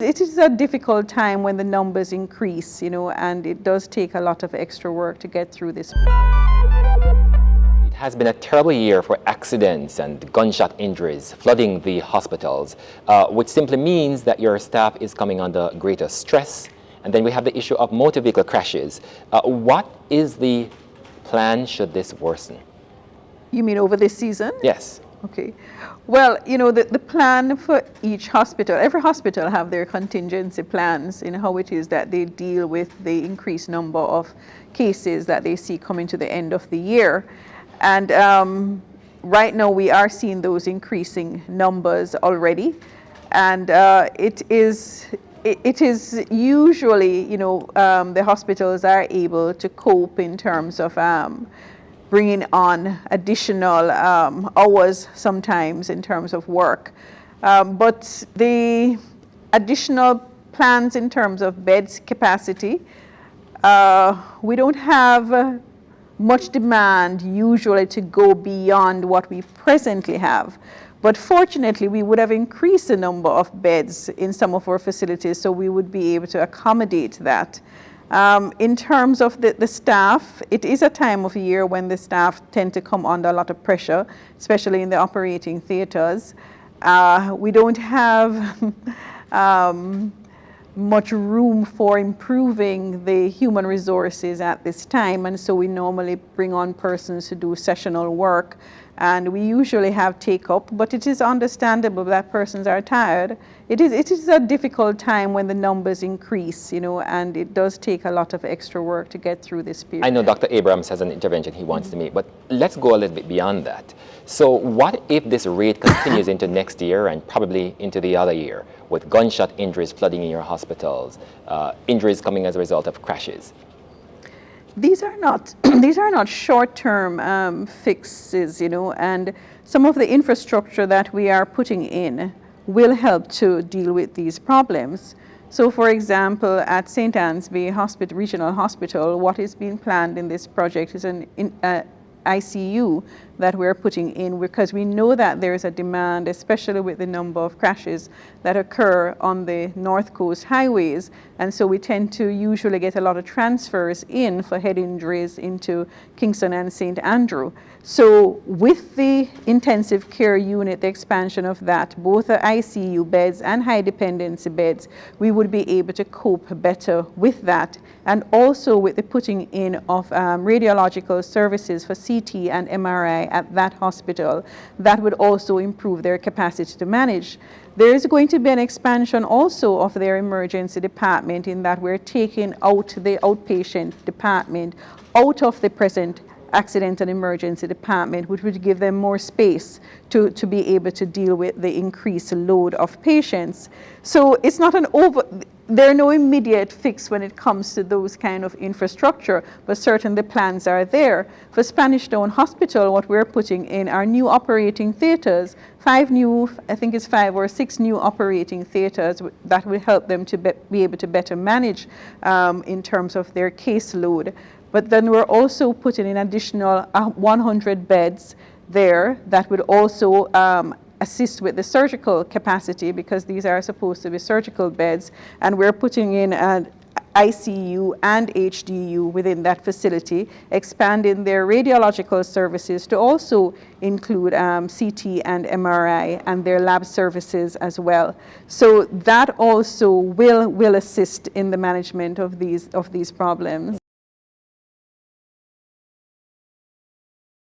It is a difficult time when the numbers increase, and it does take a lot of extra work to get through this. It has been a terrible year for accidents and gunshot injuries flooding the hospitals, which simply means that your staff is coming under greater stress. And then we have the issue of motor vehicle crashes. What is the plan should this worsen? You mean over this season? Yes. Okay. Well, the plan for each hospital, every hospital have their contingency plans in how it is that they deal with the increased number of cases that they see coming to the end of the year. And right now we are seeing those increasing numbers already. And it is usually, the hospitals are able to cope in terms of bringing on additional hours sometimes in terms of work. But the additional plans in terms of beds capacity, we don't have much demand usually to go beyond what we presently have. But fortunately, we would have increased the number of beds in some of our facilities, so we would be able to accommodate that. In terms of the staff, it is a time of year when the staff tend to come under a lot of pressure, especially in the operating theaters. We don't have much room for improving the human resources at this time, and so we normally bring on persons to do sessional work, and we usually have take-up, but it is understandable that persons are tired. It is a difficult time when the numbers increase, and it does take a lot of extra work to get through this period. I know Dr. Abrams has an intervention he wants to make, but let's go a little bit beyond that. So what if this rate continues into next year and probably into the other year, with gunshot injuries flooding in your hospitals, injuries coming as a result of crashes? These are not short-term fixes, and some of the infrastructure that we are putting in will help to deal with these problems. So, for example, at St. Anne's Bay Regional Hospital, what is being planned in this project is an ICU that we're putting in, because we know that there is a demand, especially with the number of crashes that occur on the North Coast highways. And so we tend to usually get a lot of transfers in for head injuries into Kingston and St. Andrew. So with the intensive care unit, the expansion of that, both the ICU beds and high dependency beds, we would be able to cope better with that. And also with the putting in of radiological services for CT and MRI at that hospital, that would also improve their capacity to manage. There is going to be an expansion also of their emergency department, in that we're taking out the outpatient department out of the present accident and emergency department, which would give them more space to be able to deal with the increased load of patients. So it's not there are no immediate fix when it comes to those kind of infrastructure, but certainly the plans are there. For Spanish Town Hospital, what we're putting in are new operating theaters, 5 or 6 new operating theaters that will help them to be able to better manage in terms of their caseload. But then we're also putting in additional 100 beds there that would also assist with the surgical capacity, because these are supposed to be surgical beds, and we're putting in an ICU and HDU within that facility, expanding their radiological services to also include CT and MRI and their lab services as well. So that also will assist in the management of these problems.